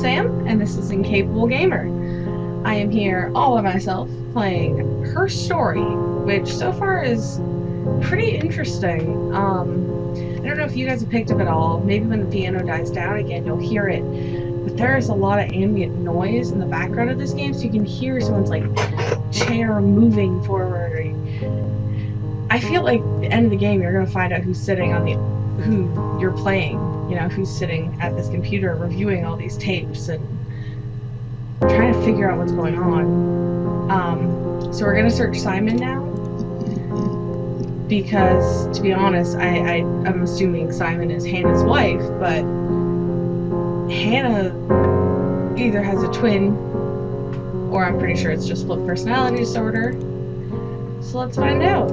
Sam, and this is Incapable Gamer. I am here all by myself playing Her Story, which so far is pretty interesting. I don't know if you guys have picked up at all. Maybe when the piano dies down again, you'll hear it. But there is a lot of ambient noise in the background of this game, so you can hear someone's like chair moving forward. I feel like at the end of the game, you're gonna find out who's sitting on who you're playing. You know, who's sitting at this computer reviewing all these tapes and trying to figure out what's going on. So we're gonna search Simon now, because to be honest, I'm assuming Simon is Hannah's wife, but Hannah either has a twin, or I'm pretty sure it's just split personality disorder. So let's find out.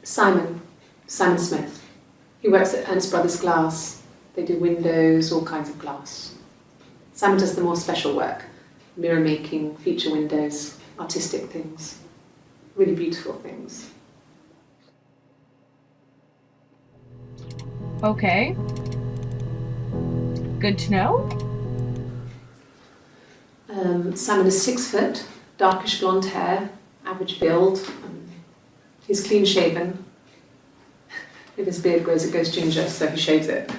Simon Smith. He works at Ernst Brothers Glass. They do windows, all kinds of glass. Simon does the more special work, mirror making, feature windows, artistic things, really beautiful things. Okay. Good to know. Simon is 6 foot, darkish blonde hair, average build. He's clean shaven. If his beard grows, it goes ginger, so he shaves it.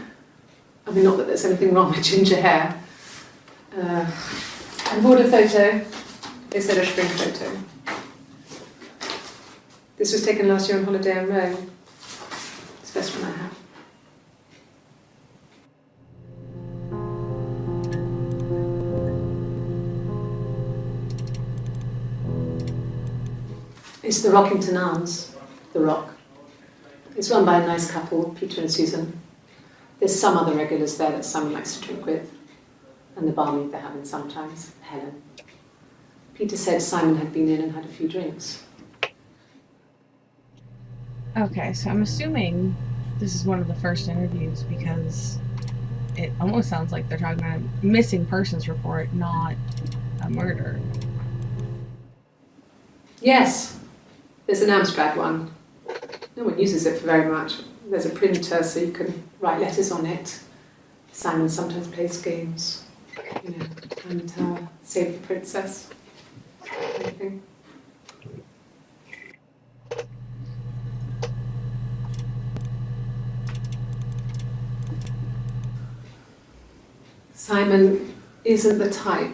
I mean, not that there's anything wrong with ginger hair. I bought a photo. They said a spring photo. This was taken last year on holiday in Rome. It's the best one I have. It's the Rockington Arms, the Rock. It's run by a nice couple, Peter and Susan. There's some other regulars there that Simon likes to drink with, and the barmaid they're having sometimes, Helen. Peter said Simon had been in and had a few drinks. Okay, so I'm assuming this is one of the first interviews because it almost sounds like they're talking about a missing persons report, not a murder. Yes, there's an abstract one. No one uses it for very much. There's a printer so you can write letters on it. Simon sometimes plays games. You know, Climb the Tower, Save the Princess, anything. Simon isn't the type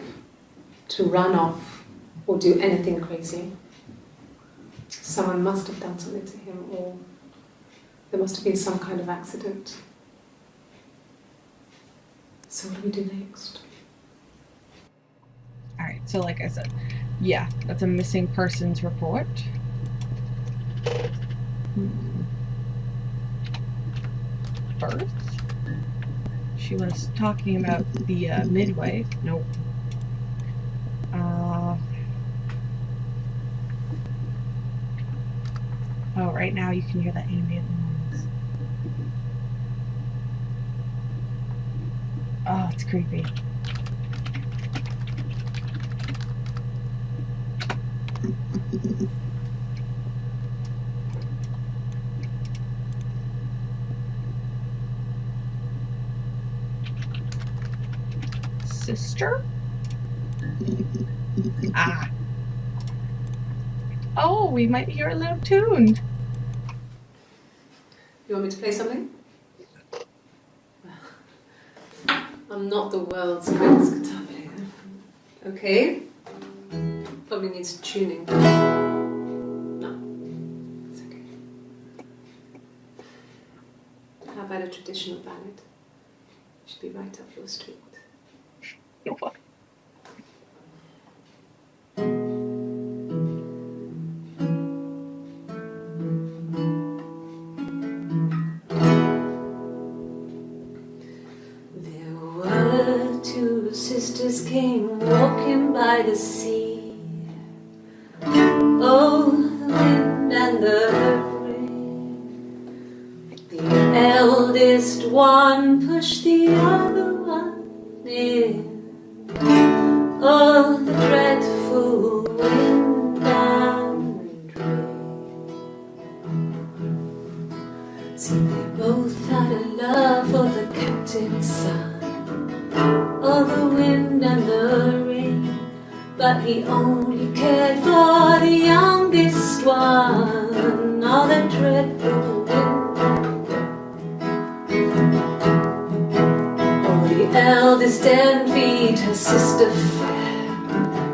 to run off or do anything crazy. Someone must have done something to him, or there must have been some kind of accident. So what do we do next? Alright, so like I said, yeah, that's a missing persons report. Birth? She was talking about the midwife. Nope. Oh, right now you can hear that ambient noise. Oh, it's creepy. Sister? Ah. Oh, we might hear a little tune. You want me to play something? I'm not the world's greatest guitar player. Okay. Probably needs tuning. No, it's okay. How about a traditional ballad? Should be right up your street. What? Two sisters came walking by the sea. Oh, the wind and the rain. The eldest one pushed the other one in. Oh, the dreadful wind and rain. See, they both had a love for the cat. captain's son, oh, the wind and the rain, but he only cared for the youngest one, oh, the dreadful wind and rain. Oh, the eldest envied her sister fair,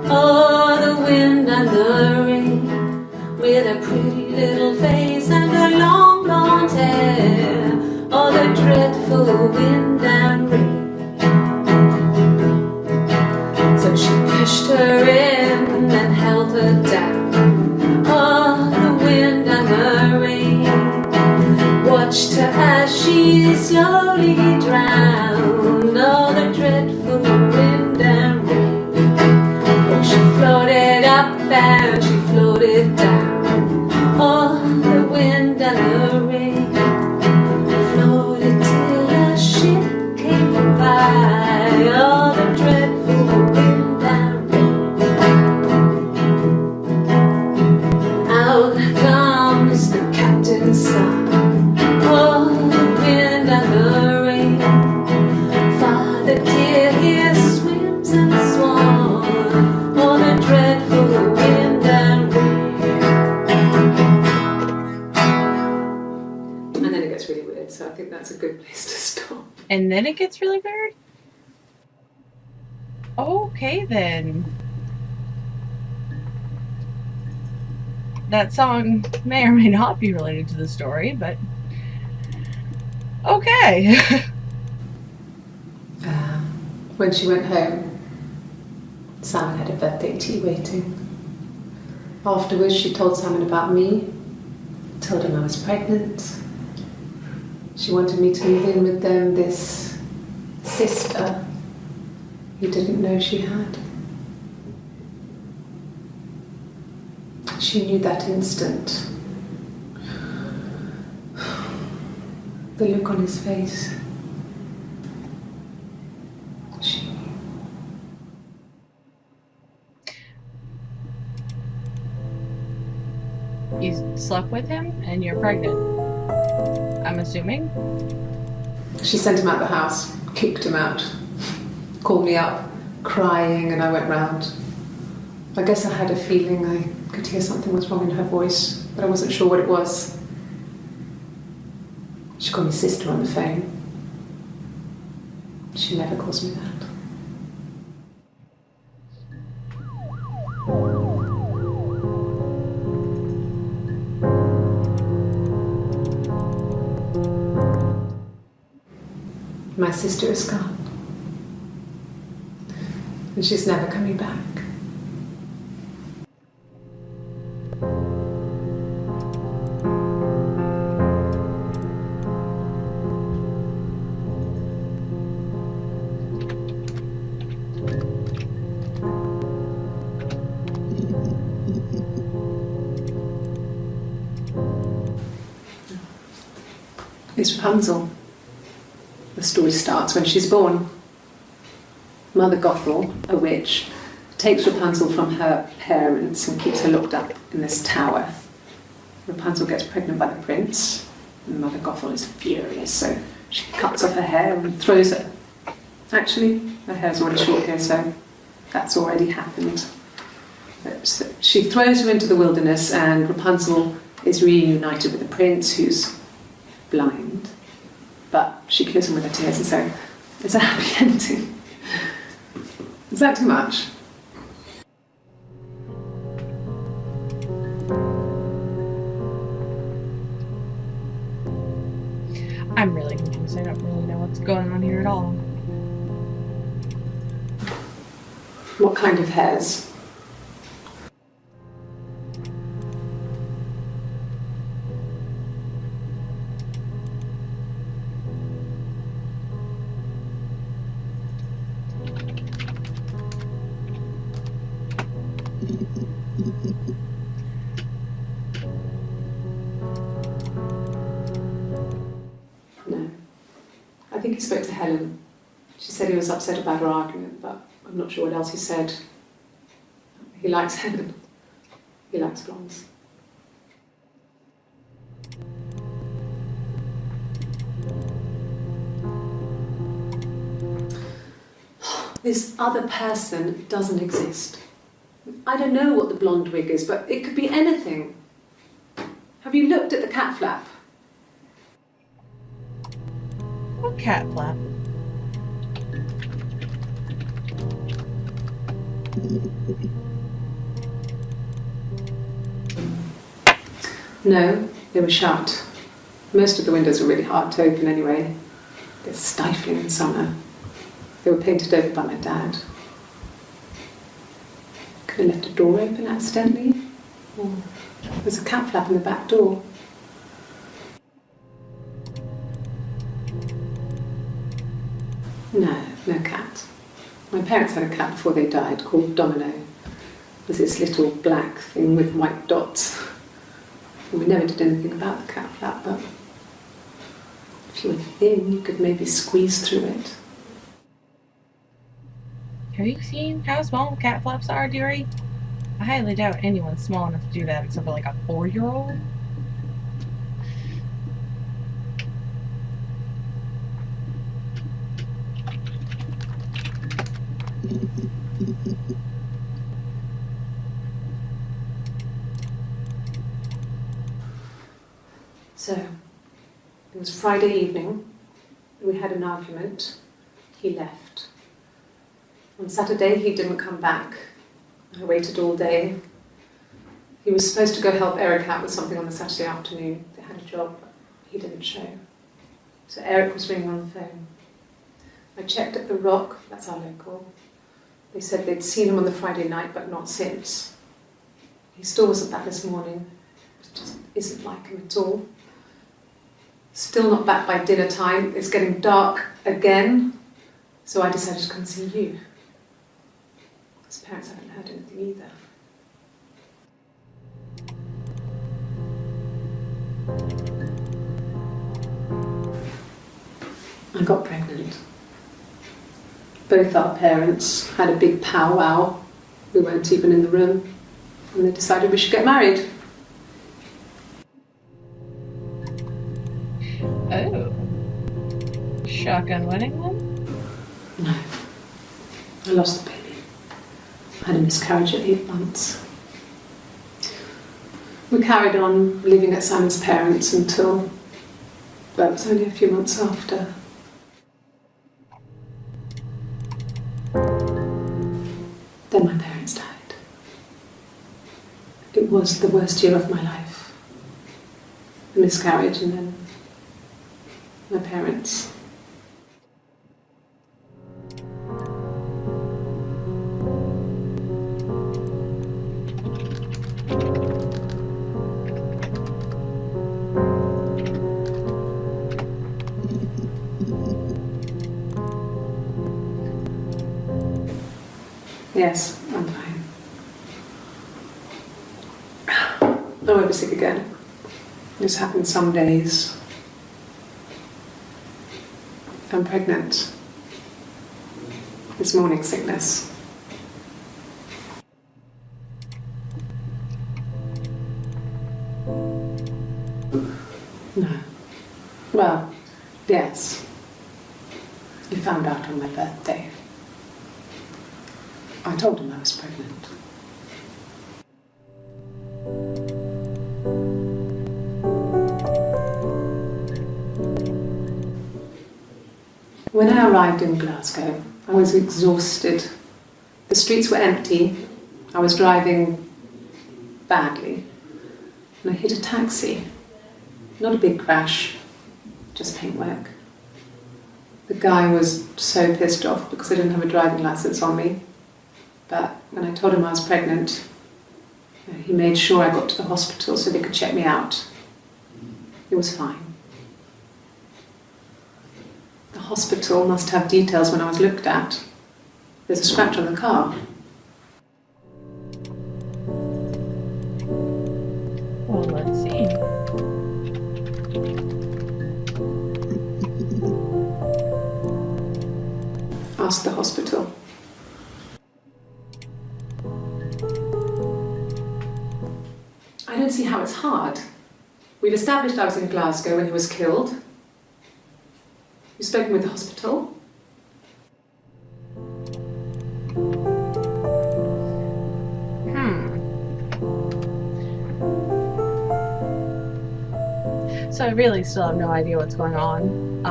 oh, the wind and the rain, with a pretty little face and her long blonde hair, oh, the dreadful wind and rain. So she pushed her in and held her down, oh, the wind and the rain, watched her as she slowly drowned, oh, the dreadful wind and rain. Oh, she floated up and she floated down, oh, the wind and the rain, floated till a ship came by, oh, the dreadful wind and rain. Out comes the captain's son, oh, the wind and the rain, Father dear, here swims and swan, oh, the dreadful wind and rain. And then it gets really weird, so I think that's a good place to stop. And then it gets really weird? Okay, then. That song may or may not be related to the story, but okay. When she went home, Simon had a birthday tea waiting. Afterwards, she told Simon about me, told him I was pregnant. She wanted me to move in with them, this sister he didn't know she had. She knew that instant. The look on his face. She knew. You slept with him and you're pregnant, I'm assuming? She sent him out the house, kicked him out, called me up, crying, and I went round. I guess I had a feeling I could hear something was wrong in her voice, but I wasn't sure what it was. She called me sister on the phone. She never calls me that. My sister is gone. And she's never coming back. It's Rapunzel. The story starts when she's born. Mother Gothel, a witch, takes Rapunzel from her parents and keeps her locked up in this tower. Rapunzel gets pregnant by the prince, and Mother Gothel is furious, so she cuts off her hair and throws it. Actually, her hair's already short here, so that's already happened. So she throws her into the wilderness, and Rapunzel is reunited with the prince, who's blind. But she kills him with her tears, and so it's a happy ending. Is that too much? I'm really confused. I don't really know what's going on here at all. What kind of hairs? No. I think he spoke to Helen. She said he was upset about her argument, but I'm not sure what else he said. He likes Helen. He likes blondes. This other person doesn't exist. I don't know what the blonde wig is, but it could be anything. Have you looked at the cat flap? What cat flap? No, they were shut. Most of the windows are really hard to open anyway. They're stifling in summer. They were painted over by my dad. Could have left a door open accidentally. Or there's a cat flap in the back door. No, no cat. My parents had a cat before they died called Domino. It was this little black thing with white dots. And we never did anything about the cat flap, but if you were thin, you could maybe squeeze through it. Have you seen how small cat flaps are, dearie? I highly doubt anyone's small enough to do that except for like a 4-year-old. So, it was Friday evening. We had an argument. He left. On Saturday, he didn't come back. I waited all day. He was supposed to go help Eric out with something on the Saturday afternoon. They had a job, but he didn't show. So Eric was ringing on the phone. I checked at the Rock, that's our local. They said they'd seen him on the Friday night, but not since. He still wasn't back this morning. It just isn't like him at all. Still not back by dinner time. It's getting dark again. So I decided to come and see you. His parents haven't heard anything either. I got pregnant. Both our parents had a big powwow. We weren't even in the room. And they decided we should get married. Oh. Shotgun wedding then? No. I lost the baby. I had a miscarriage at 8 months. We carried on living at Simon's parents until, well, it was only a few months after. Then my parents died. It was the worst year of my life. The miscarriage and then my parents. Yes, I'm fine. I won't be sick again. This happens some days. I'm pregnant. It's morning sickness. No. Well, yes. You found out on my birthday. I told him I was pregnant. When I arrived in Glasgow, I was exhausted. The streets were empty. I was driving badly. And I hit a taxi. Not a big crash, just paintwork. The guy was so pissed off because I didn't have a driving license on me. But when I told him I was pregnant, he made sure I got to the hospital so they could check me out. It was fine. The hospital must have details when I was looked at. There's a scratch on the car. Well, let's see. Ask the hospital. I don't see how it's hard. We've established I was in Glasgow when he was killed. You've spoken with the hospital? So I really still have no idea what's going on.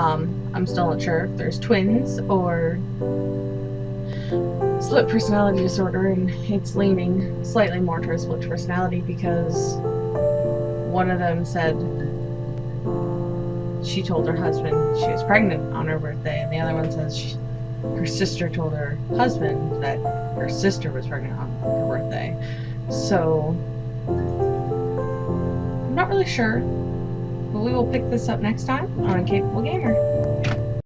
I'm still not sure if there's twins or split personality disorder, and it's leaning slightly more towards split personality because one of them said she told her husband she was pregnant on her birthday, and the other one says her sister told her husband that her sister was pregnant on her birthday. So I'm not really sure, but we will pick this up next time on Incapable Gamer.